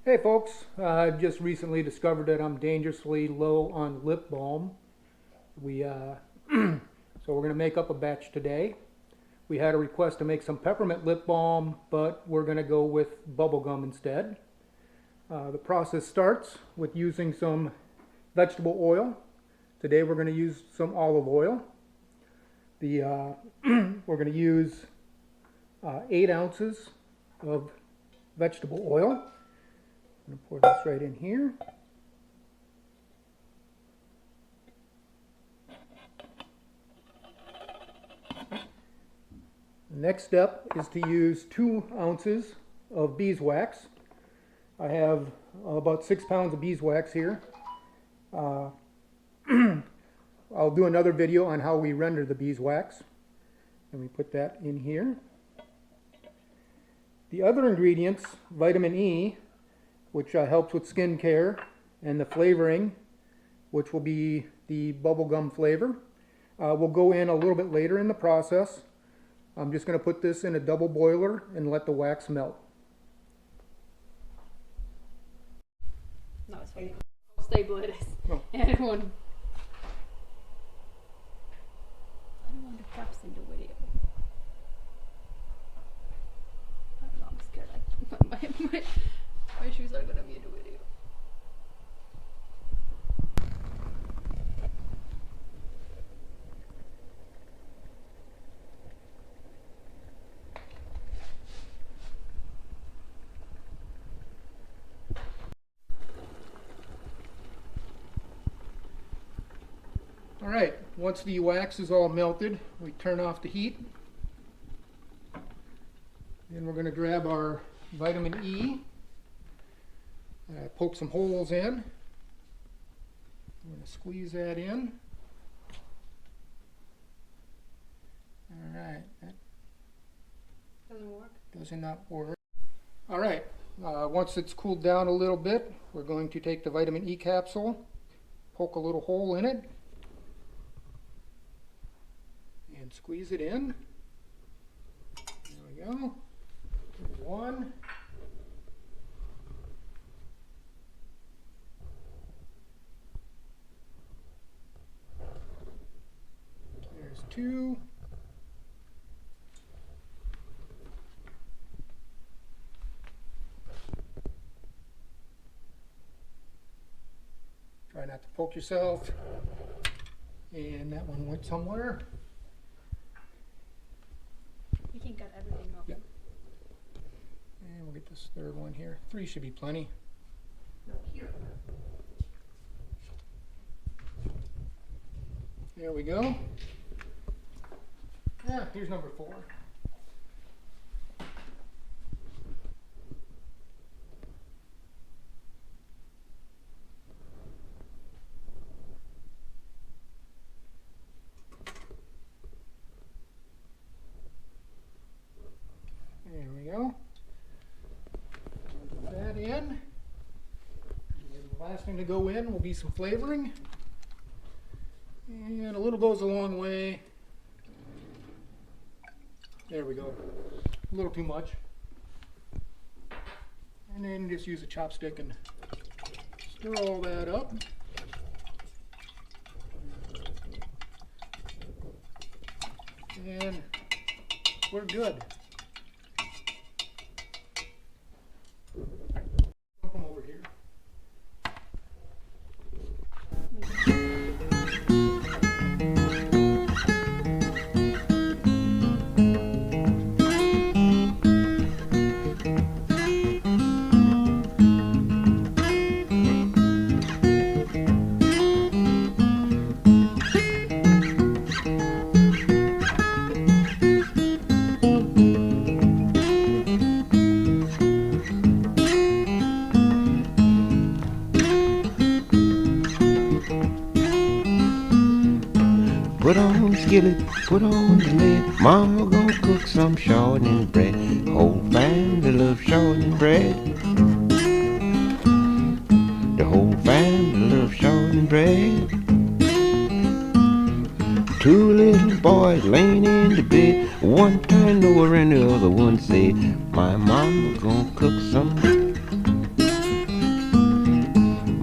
Hey folks, I just recently discovered that I'm dangerously low on lip balm. So we're going to make up a batch today. We had a request to make some peppermint lip balm, but we're going to go with bubble gum instead. The process starts with using some vegetable oil. Today we're going to use some olive oil. We're going to use 8 ounces of vegetable oil. I'm going to pour this right in here. The next step is to use 2 ounces of beeswax. I have about 6 pounds of beeswax here. I'll do another video on how we render the beeswax. And we put that in here. The other ingredients, vitamin E, which helps with skin care, and the flavoring, which will be the bubblegum flavor, will go in a little bit later in the process. I'm just going to put this in a double boiler and let the wax melt. No, it's fine. How stable it is. Oh. And I don't want the caps in the video. I don't know, I'm scared. My shoes are gonna be in the video. Alright, once the wax is all melted, we turn off the heat. Then we're going to grab our vitamin E, poke some holes in. I'm going to squeeze that in. Alright, that Doesn't work. does not work. Alright, once it's cooled down a little bit, we're going to take the vitamin E capsule, poke a little hole in it, and squeeze it in. There we go. There's one. There's 2. Try not to poke yourself. And that one went somewhere. You can cut everything off. Yep. And we'll get this third one here. 3 should be plenty. No, here. There we go. Yeah, here's number 4. There we go. Put that in. And the last thing to go in will be some flavoring. And a little goes a long way. There we go. A little too much. And then just use a chopstick and stir all that up. And we're good. Dump them over here. Put on the skillet, put on the lid. Mama gonna cook some shortening bread. Whole family loves shortening bread. The whole family loves shortening bread. 2 little boys laying in the bed. One turned over and the other one said, my mama gonna cook some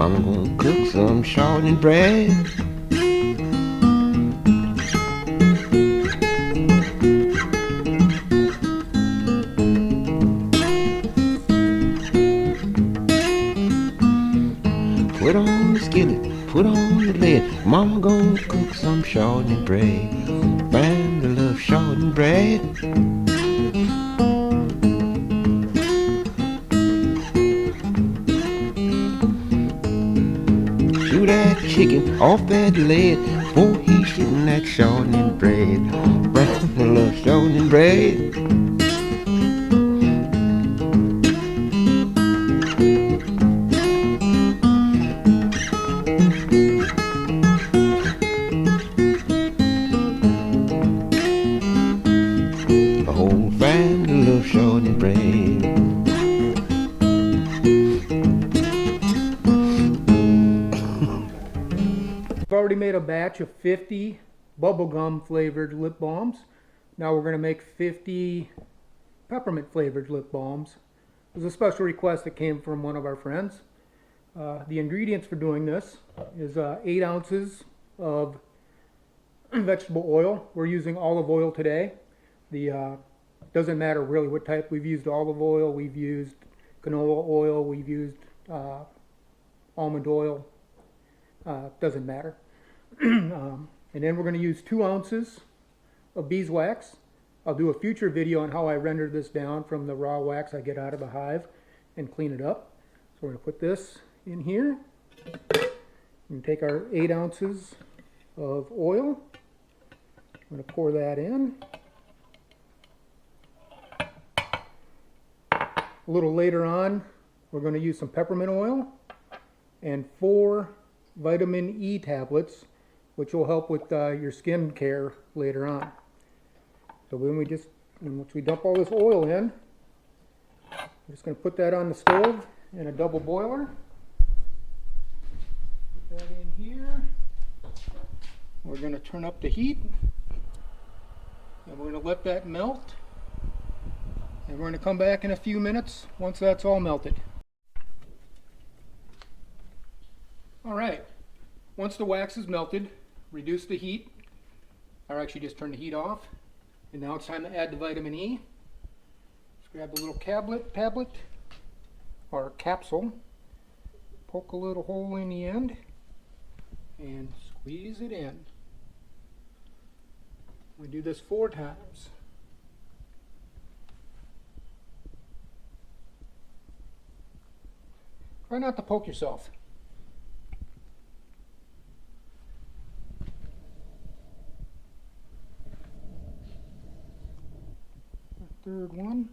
Mama gonna cook some shortbread. Put on the skillet, put on the lid. Mama gonna cook some shortbread. Family love shortbread. Shoot that chicken off that lid before he shootin' that shortbread. Family love shortbread. The whole family loves shortbread. I've already made a batch of 50 bubblegum flavored lip balms. Now we're going to make 50 peppermint flavored lip balms. It was a special request that came from one of our friends. The ingredients for doing this is 8 ounces of vegetable oil. We're using olive oil today. Doesn't matter really what type. We've used olive oil, we've used canola oil, we've used almond oil. Doesn't matter. And then we're going to use 2 ounces of beeswax. I'll do a future video on how I render this down from the raw wax I get out of the hive and clean it up. So we're going to put this in here and take our 8 ounces of oil. I'm going to pour that in. A little later on, we're going to use some peppermint oil and 4 vitamin E tablets, which will help with your skin care later on. So once we dump all this oil in, I'm just going to put that on the stove in a double boiler. Put that in here. We're going to turn up the heat, and we're going to let that melt. And we're going to come back in a few minutes once that's all melted. All right, once the wax is melted, reduce the heat, or actually just turn the heat off. And now it's time to add the vitamin E. Just grab a little tablet, or capsule, poke a little hole in the end, and squeeze it in. We do this 4 times. Try not to poke yourself. Third one.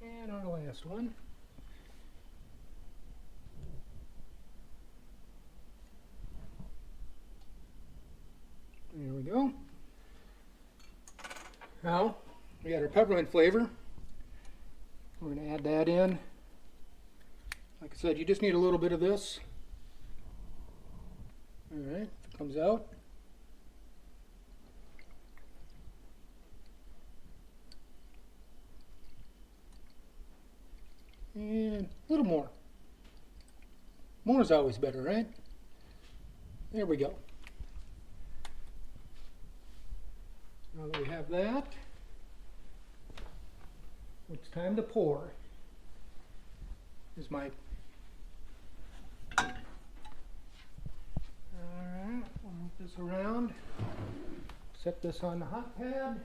And our last one. There we go. Now, we got our peppermint flavor. We're going to add that in. Like I said, you just need a little bit of this. Alright, it comes out. And a little more. More is always better, right? There we go. Now that we have that, it's time to pour. Here's my... Alright, we'll move this around. Set this on the hot pad.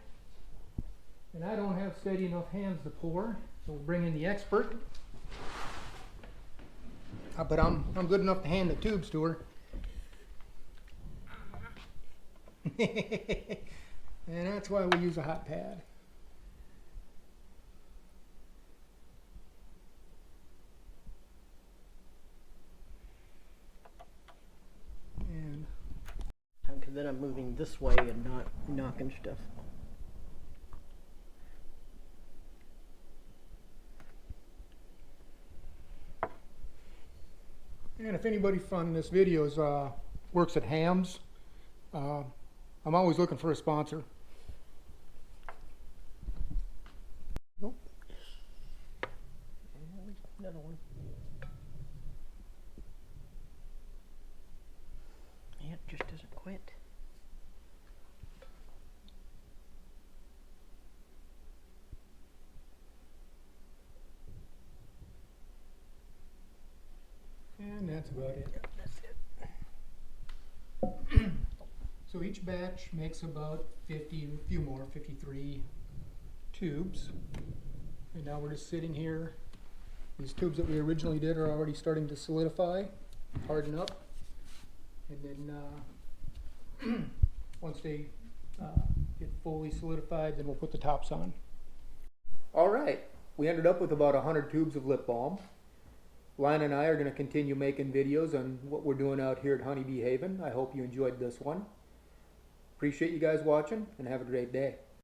And I don't have steady enough hands to pour, so we'll bring in the expert. But I'm good enough to hand the tubes to her. And that's why we use a hot pad. And Because then I'm moving this way and not knocking stuff. And if anybody from this video works at Hams, I'm always looking for a sponsor. other one. Yeah, it just doesn't quit. And that's about it. Yep, that's it. So each batch makes about 50, a few more, 53 tubes. And now we're just sitting here. These tubes that we originally did are already starting to solidify, harden up. And then once they get fully solidified, then we'll put the tops on. All right, we ended up with about 100 tubes of lip balm. Lionel and I are going to continue making videos on what we're doing out here at Honeybee Haven. I hope you enjoyed this one. Appreciate you guys watching, and have a great day.